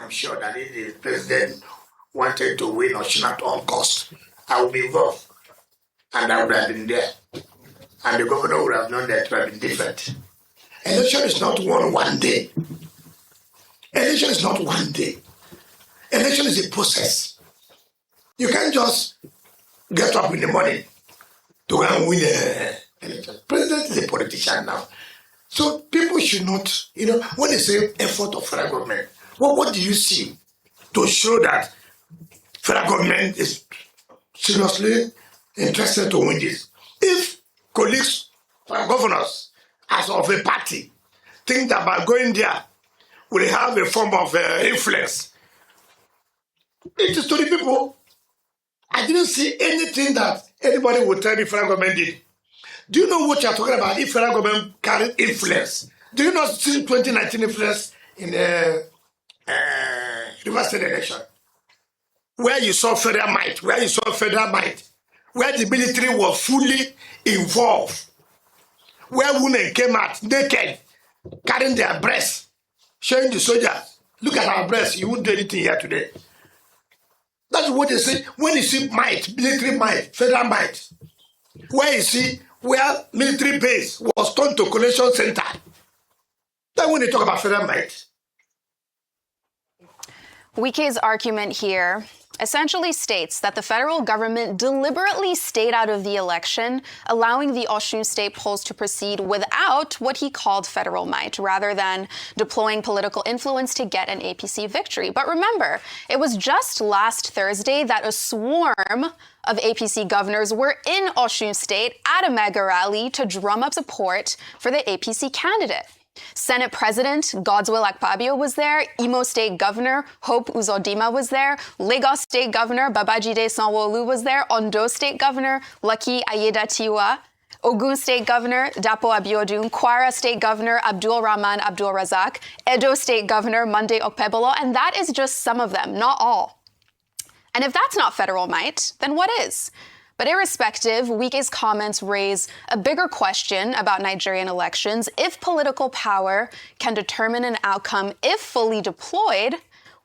I'm sure that if the president wanted to win Osun at all costs, I would be involved. And I would have been there. And the governor would have known that it would have been different. Election is not won one day. Election is not one day. Election is a process. You can't just get up in the morning to go and win an election. President is a politician now. So people should not, when they say effort of federal government, what do you see to show that federal government is seriously interested to win this? If colleagues, governors, as of a party, think that by going there, will have a form of influence, it is to the people. I didn't see anything that anybody would tell the federal government did. Do you know what you're talking about? If federal government carried influence, do you not see 2019 influence in the River State election? Where you saw federal might, where the military was fully involved, where women came out naked, carrying their breasts, showing the soldiers, look at our breasts, you won't do anything here today. That's what they say. When you see might, military might, federal might, where military base was turned to collection center. Then when they talk about federal might. Wike's argument here essentially states that the federal government deliberately stayed out of the election, allowing the Osun State polls to proceed without what he called federal might, rather than deploying political influence to get an APC victory. But remember, it was just last Thursday that a swarm of APC governors were in Osun State at a mega rally to drum up support for the APC candidate. Senate President Godswill Akpabio was there, Imo State Governor Hope Uzodinma was there, Lagos State Governor Babajide Sanwo-Olu was there, Ondo State Governor Lucky Ayedatiwa, Ogun State Governor Dapo Abiodun, Kwara State Governor Abdul Rahman Abdul Razak, Edo State Governor Monday Okpebolo, and that is just some of them, not all. And if that's not federal might, then what is? But irrespective, Wike's comments raise a bigger question about Nigerian elections. If political power can determine an outcome, if fully deployed,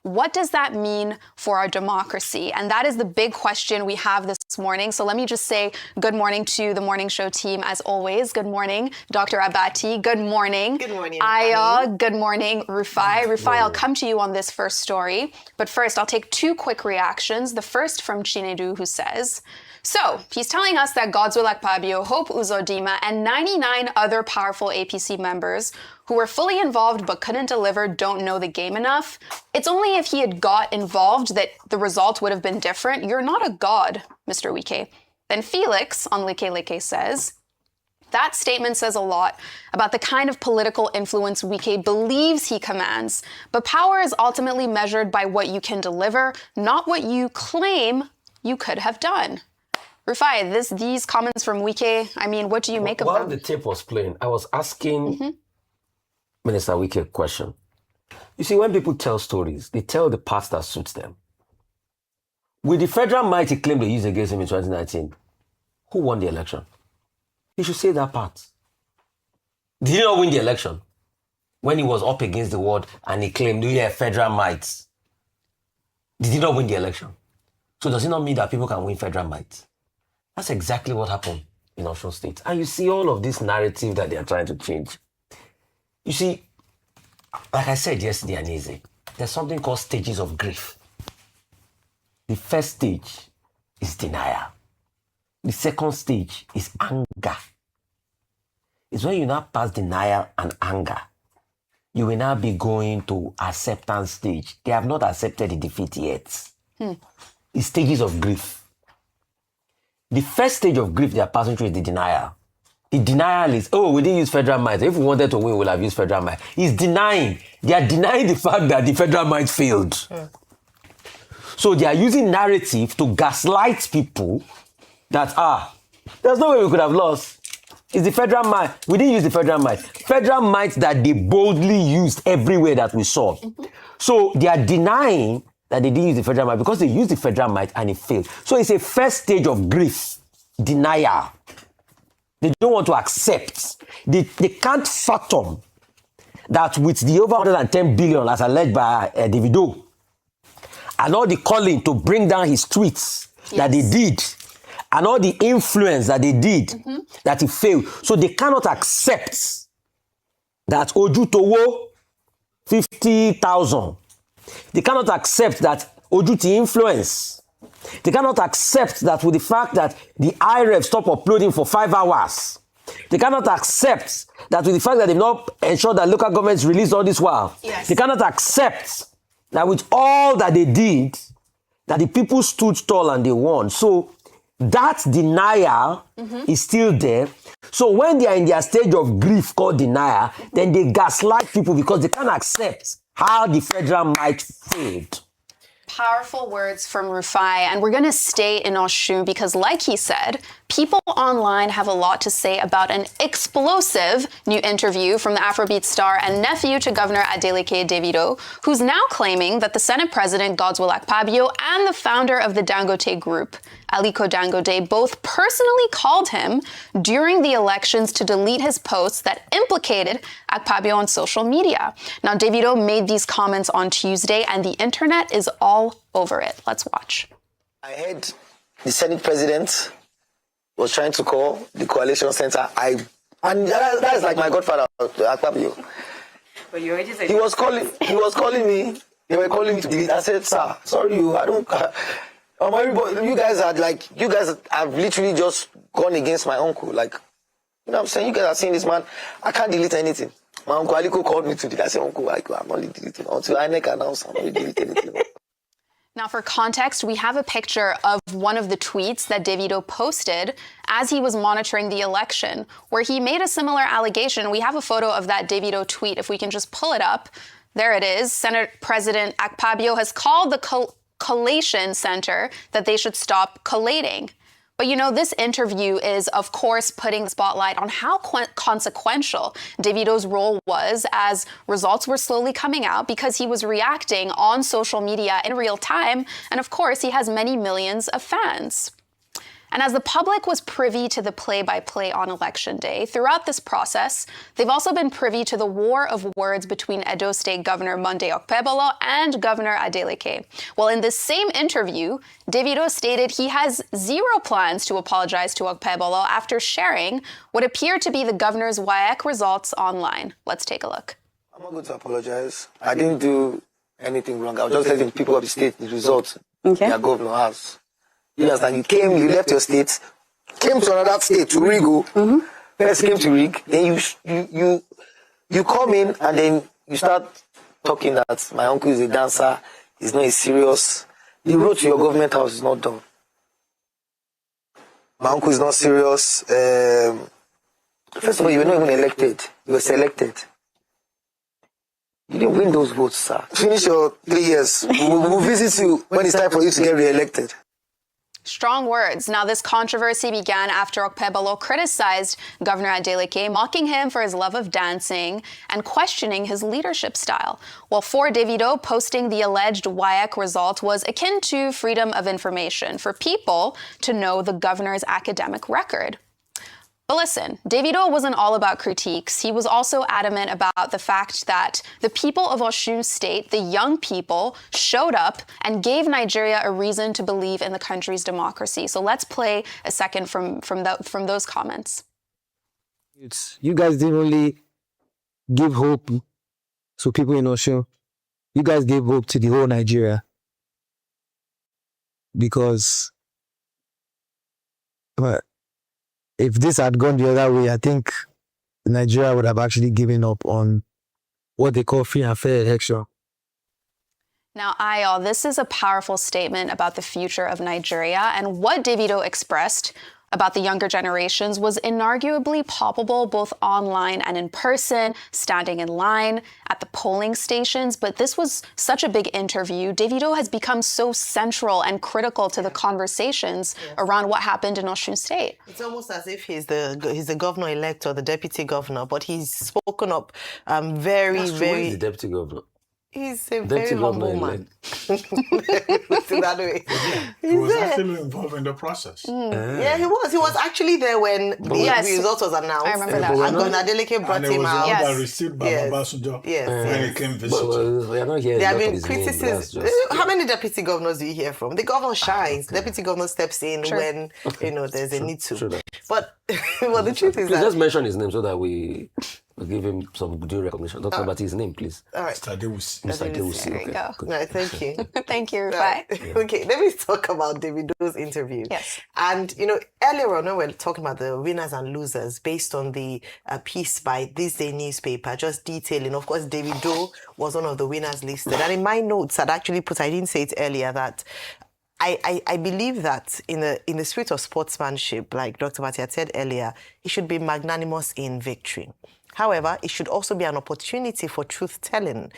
what does that mean for our democracy? And that is the big question we have this morning. So let me just say good morning to the morning show team as always. Good morning, Dr. Abati. Good morning. Good morning. Aya. Good morning, Rufai. Rufai, I'll come to you on this first story. But first, I'll take two quick reactions. The first from Chinedu, who says, so he's telling us that Godswill Akpabio, Hope Uzodinma, and 99 other powerful APC members who were fully involved but couldn't deliver don't know the game enough. It's only if he had got involved that the result would have been different. You're not a god, Mr. Wike. Then Felix on Leke Leke says, that statement says a lot about the kind of political influence Wike believes he commands. But power is ultimately measured by what you can deliver, not what you claim you could have done. Rufai, these comments from Wike, I mean, what do you make of them? While the tape was playing, I was asking Minister Wike a question. You see, when people tell stories, they tell the parts that suits them. With the federal might he claimed they used against him in 2019, who won the election? He should say that part. Did he not win the election? When he was up against the wall and he claimed, yeah, federal might. Did he not win the election? So does it not mean that people can win federal might? That's exactly what happened in Osun State. And you see all of this narrative that they are trying to change. You see, like I said yesterday, Anise, there's something called stages of grief. The first stage is denial. The second stage is anger. It's when you now pass denial and anger, you will now be going to acceptance stage. They have not accepted the defeat yet. It's stages of grief. The first stage of grief they are passing through is the denial. The denial is, we didn't use federal might. If we wanted to win, we would have used federal might. He's denying. They are denying the fact that the federal might failed. So they are using narrative to gaslight people that, there's no way we could have lost. It's the federal might. We didn't use the federal might. Federal might that they boldly used everywhere that we saw. So they are denying that they didn't use the federal might because they used the federal might and it failed. So it's a first stage of grief, denial. They don't want to accept. They can't fathom that with the over 110 billion as alleged by Devido and all the calling to bring down his tweets that they did, and all the influence that they did, that he failed. So they cannot accept that Ojutowo 50,000. They cannot accept that Ojuti influence. They cannot accept that with the fact that the IREF stopped uploading for 5 hours. They cannot accept that with the fact that they've not ensured that local governments release all this while. Yes. They cannot accept that with all that they did, that the people stood tall and they won. So that denial is still there. So when they are in their stage of grief called denial, then they gaslight people because they can't accept how the federal might failed. Powerful words from Rufai, and we're going to stay in Osun because, like he said, people online have a lot to say about an explosive new interview from the Afrobeat star and nephew to Governor Adeleke Devido, who's now claiming that the Senate President Godswill Akpabio and the founder of the Dangote Group, Aliko Dangote, both personally called him during the elections to delete his posts that implicated Akpabio on social media. Now, Devido made these comments on Tuesday, and the internet is all over it. Let's watch. I heard the Senate President was trying to call the coalition center. And that is like my godfather, Akpabio. But you already said he was calling me. They were calling me to delete. I said, sir, sorry, I don't. Everybody, you guys have literally just gone against my uncle. Like, you know what I'm saying? You guys are seeing this man. I can't delete anything. My uncle Aliko called me to delete. I said, Uncle, I'm not deleting. Until INEC announced, I'm not deleting anything. Now, for context, we have a picture of one of the tweets that Devido posted as he was monitoring the election, where he made a similar allegation. We have a photo of that Devido tweet. If we can just pull it up. There it is. Senate President Akpabio has called the collation center that they should stop collating. But you know, this interview is, of course, putting the spotlight on how consequential Devido's role was as results were slowly coming out because he was reacting on social media in real time. And of course, he has many millions of fans. And as the public was privy to the play-by-play on Election Day, throughout this process, they've also been privy to the war of words between Edo State Governor Monday Okpebolo and Governor Adeleke. Well, in this same interview, Devido stated he has zero plans to apologize to Okpebolo after sharing what appeared to be the governor's Wike results online. Let's take a look. I'm not going to apologize. I didn't do anything wrong. I was just telling people of the state the results their governor has. You understand? You left your state, came to another state to Rigo. First came to Rig, then you come in and then you start talking that my uncle is a dancer, he's not serious. The road to your government house is not done. My uncle is not serious. First of all, you were not even elected. You were selected. You didn't win those votes, sir. Finish your 3 years. We'll visit you when it's time for you to get re-elected. Strong words. Now, this controversy began after Okpebolo criticized Governor Adeleke, mocking him for his love of dancing and questioning his leadership style. Well, for Devido, posting the alleged Wike result was akin to freedom of information for people to know the governor's academic record. But listen, Devido wasn't all about critiques. He was also adamant about the fact that the people of Osun State, the young people, showed up and gave Nigeria a reason to believe in the country's democracy. So let's play a second from those comments. You guys didn't only give hope to people in Osun. You guys gave hope to the whole Nigeria. Because if this had gone the other way, I think Nigeria would have actually given up on what they call free and fair election. Now, Ayo, this is a powerful statement about the future of Nigeria, and what Devido expressed about the younger generations was inarguably palpable both online and in person, standing in line at the polling stations. But this was such a big interview. Devido has become so central and critical to the conversations around what happened in Osun State. It's almost as if he's the governor-elect or the deputy governor, but he's spoken up very. Who is the deputy governor? He's a very humble man. Put it that way. He was actually involved in the process. Yeah, he was. He was actually there when the result was announced. I remember that. And Governor Adeleke brought And it him was out. the one that received by Babasunjo when he came visit. We are not hearing There have a lot of been his name. criticisms. That's just- How many deputy governors do you hear from? The governor shines. The deputy governor steps in when there's a need to. True. But well, the truth is Please that just mention his name so that we give him some due recognition. Talk about his name, please. all right. Mr. Dewis. Mr. Dewis. There you go. Good. No, thank you. Thank you, Rufai. Okay, let me talk about Davido's interview. Yes. And, earlier on when we were talking about the winners and losers based on the piece by This Day newspaper, just detailing, of course, Devido was one of the winners listed. And in my notes, I didn't say it earlier, that I believe that in the spirit of sportsmanship, like Dr. Matia said earlier, it should be magnanimous in victory. However, it should also be an opportunity for truth-telling.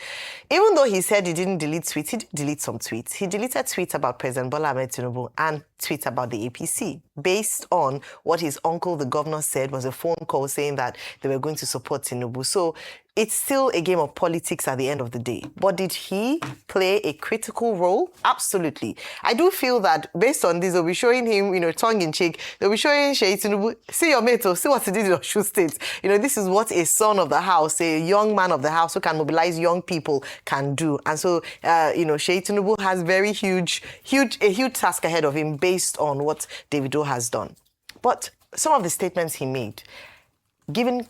Even though he said he didn't delete tweets, he did delete some tweets. He deleted tweets about President Bola Ahmed Tinubu and tweets about the APC based on what his uncle, the governor, said was a phone call saying that they were going to support Tinubu. So it's still a game of politics at the end of the day. But did he play a critical role? Absolutely. I do feel that based on this, they'll be showing him, tongue-in-cheek, they'll be showing Sheyi Tinubu, see your mate, see what he did in Osun State. This is what a son of the house, a young man of the house who can mobilize young people can do. And so, Sheyi Tinubu has a huge task ahead of him based on what Davido has done. But some of the statements he made, giving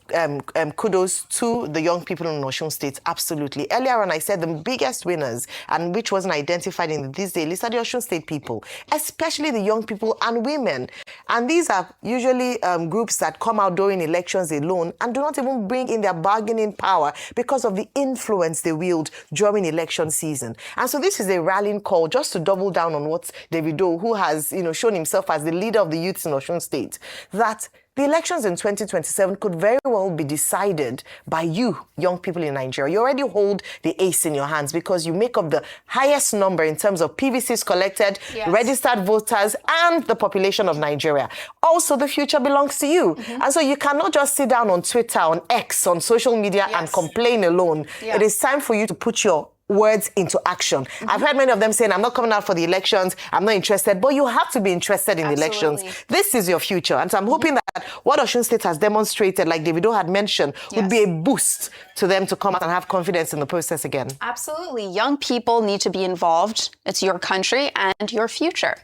kudos to the young people in Osun State, absolutely. Earlier on, I said the biggest winners, and which wasn't identified in this day list, are the Osun State people, especially the young people and women. And these are usually groups that come out during elections alone and do not even bring in their bargaining power because of the influence they wield during election season. And so this is a rallying call just to double down on what Devido, who has shown himself as the leader of the youths in Osun State, that the elections in 2027 could very well be decided by you, young people in Nigeria. You already hold the ace in your hands because you make up the highest number in terms of PVCs collected, registered voters, and the population of Nigeria. Also, the future belongs to you. And so you cannot just sit down on Twitter, on X, on social media and complain alone. It is time for you to put your words into action. I've heard many of them saying, I'm not coming out for the elections, I'm not interested, but you have to be interested in the elections. This is your future. And so I'm hoping that what Osun State has demonstrated, like Devido had mentioned, would be a boost to them to come out and have confidence in the process again. Absolutely. Young people need to be involved. It's your country and your future.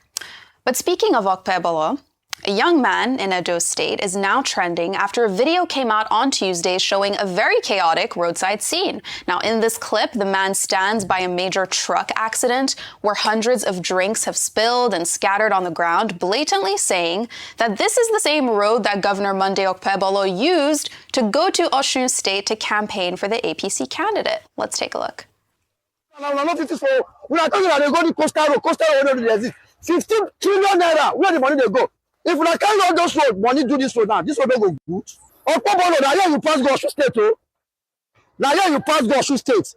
But speaking of Okpebolo, a young man in Edo State is now trending after a video came out on Tuesday showing a very chaotic roadside scene. Now, in this clip, the man stands by a major truck accident where hundreds of drinks have spilled and scattered on the ground, blatantly saying that this is the same road that Governor Monday Okpebolo used to go to Osun State to campaign for the APC candidate. Let's take a look. 15 trillion naira, where the money they go? If we carry all those road, money do this road now, this road don't go good. Okpebolo, now here you pass go Osun State, oh. Now here you pass go Osun State.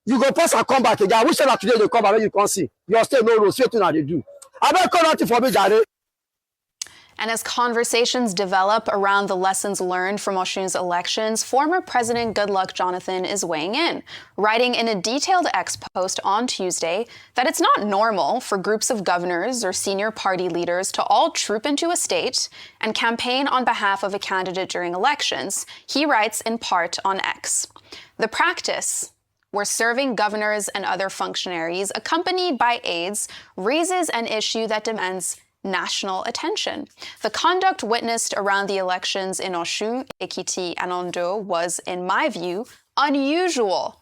You go pass and come back again. I wish that today they come back when you can see. Your state no road, straight now they do. I better call that for me, Jare. And as conversations develop around the lessons learned from Osun's elections, former President Goodluck Jonathan is weighing in, writing in a detailed X post on Tuesday that it's not normal for groups of governors or senior party leaders to all troop into a state and campaign on behalf of a candidate during elections. He writes in part on X, "The practice where serving governors and other functionaries accompanied by aides raises an issue that demands national attention. The conduct witnessed around the elections in Osun, Ekiti, and Ondo was, in my view, unusual.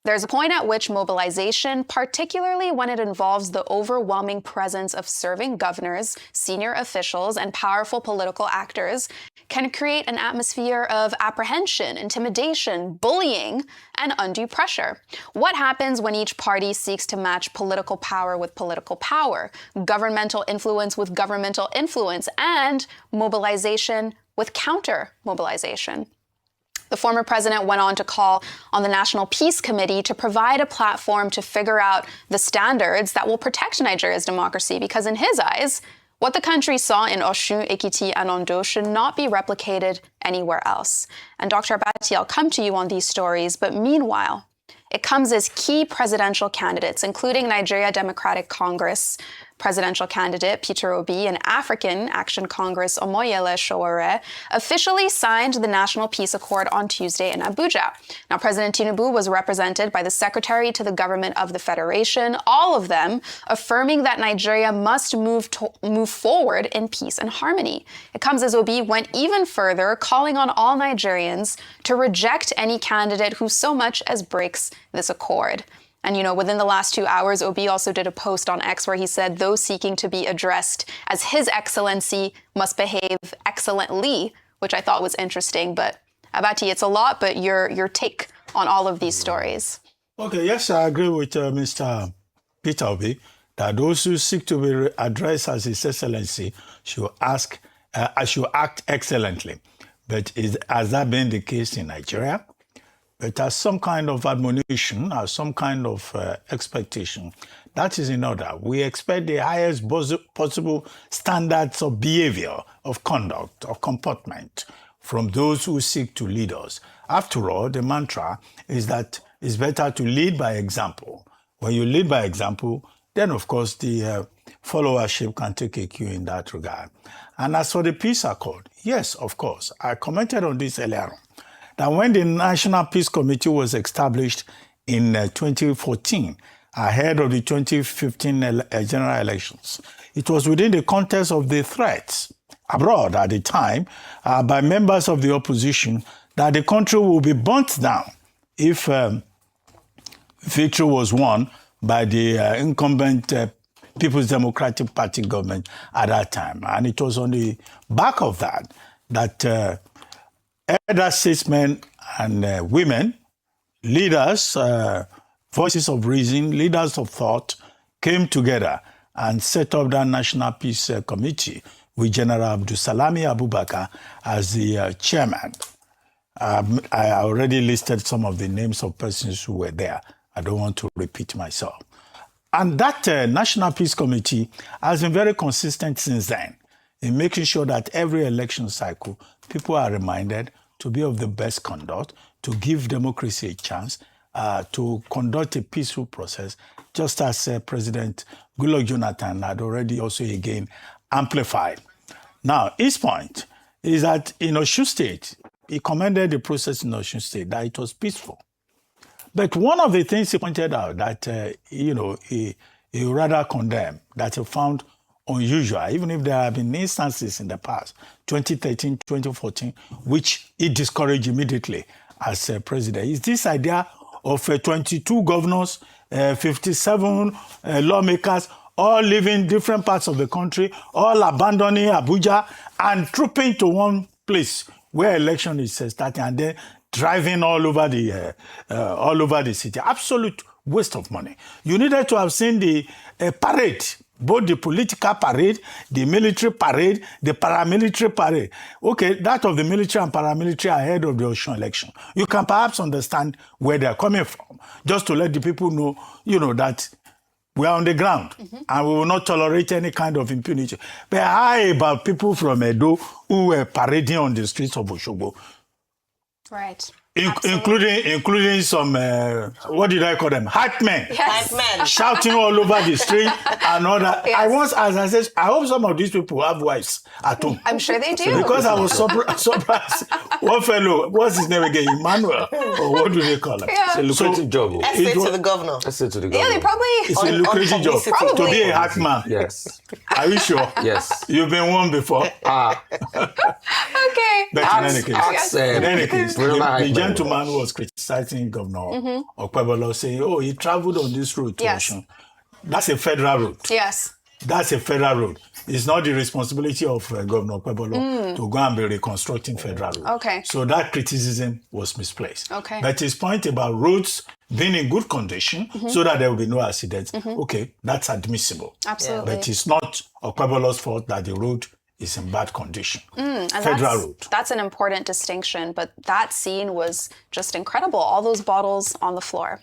There's a point at which mobilization, particularly when it involves the overwhelming presence of serving governors, senior officials, and powerful political actors, can create an atmosphere of apprehension, intimidation, bullying, and undue pressure. What happens when each party seeks to match political power with political power, governmental influence with governmental influence, and mobilization with counter-mobilization?" The former president went on to call on the National Peace Committee to provide a platform to figure out the standards that will protect Nigeria's democracy, because in his eyes, what the country saw in Osun, Ekiti, and Ondo should not be replicated anywhere else. And Dr. Abati, I'll come to you on these stories, but meanwhile, It comes as key presidential candidates, including Nigeria Democratic Congress presidential candidate Peter Obi and African Action Congress Omoyele Sowore, officially signed the National Peace Accord on Tuesday in Abuja. Now, President Tinubu was represented by the Secretary to the Government of the Federation, all of them affirming that Nigeria must move forward in peace and harmony. It comes as Obi went even further, calling on all Nigerians to reject any candidate who so much as breaks this accord. And, within the last 2 hours, Obi also did a post on X where he said those seeking to be addressed as His Excellency must behave excellently, which I thought was interesting. But, Abati, it's a lot, but your take on all of these stories. Okay, yes, I agree with Mr. Peter Obi that those who seek to be addressed as His Excellency should act excellently. But has that been the case in Nigeria? But as some kind of admonition, as some kind of expectation, that is in order. We expect the highest possible standards of behavior, of conduct, of comportment from those who seek to lead us. After all, the mantra is that it's better to lead by example. When you lead by example, then of course the followership can take a cue in that regard. And as for the peace accord, yes, of course, I commented on this earlier on. That when the National Peace Committee was established in 2014, ahead of the 2015 general elections, it was within the context of the threats abroad at the time by members of the opposition that the country will be burnt down if victory was won by the incumbent People's Democratic Party government at that time. And it was on the back of that elder statesmen and women, leaders, voices of reason, leaders of thought, came together and set up that National Peace Committee with General Abdulsalami Abubakar as the chairman. I already listed some of the names of persons who were there. I don't want to repeat myself. And that National Peace Committee has been very consistent since then in making sure that every election cycle, people are reminded to be of the best conduct, to give democracy a chance, to conduct a peaceful process, just as President Goodluck Jonathan had already also again amplified. Now, his point is that in Osun State, he commended the process in Osun State, that it was peaceful. But one of the things he pointed out that, he rather condemned, that he found unusual, even if there have been instances in the past, 2013, 2014, which he discouraged immediately as president, is this idea of 22 governors, 57 lawmakers, all living different parts of the country, all abandoning Abuja and trooping to one place where election is starting and then driving all over the city. Absolute waste of money. You needed to have seen the parade, both the political parade, the military parade, the paramilitary parade. Okay, that of the military and paramilitary ahead of the Osun election. You can perhaps understand where they're coming from, just to let the people know, that we are on the ground and we will not tolerate any kind of impunity. But how about people from Edo who were parading on the streets of Osogbo? Right. Including some, what did I call them? Hype men. Yes. Hype men. Shouting all over the street and all that. Yes. As I said, I hope some of these people have wives at home. I'm sure they do. Because I was surprised. One fellow, what's his name again? Emmanuel? Or what do they call him? It's a lucrative job. Let's say to the governor. Yeah, they probably... It's a lucrative job to be a hack man. Yes. Are you sure? Yes. You've been one before? Okay. But in any case, the gentleman who was criticizing Governor Okpebolo, saying, he traveled on this road to Osun. That's a federal road. Yes. That's a federal road. It's not the responsibility of Governor Okpebolo to go and be reconstructing federal road. Okay. So that criticism was misplaced. Okay. But his point about roads being in good condition so that there will be no accidents, okay, that's admissible. Absolutely. But it's not Okpebolo's fault that the road is in bad condition. Federal road. That's an important distinction, but that scene was just incredible. All those bottles on the floor.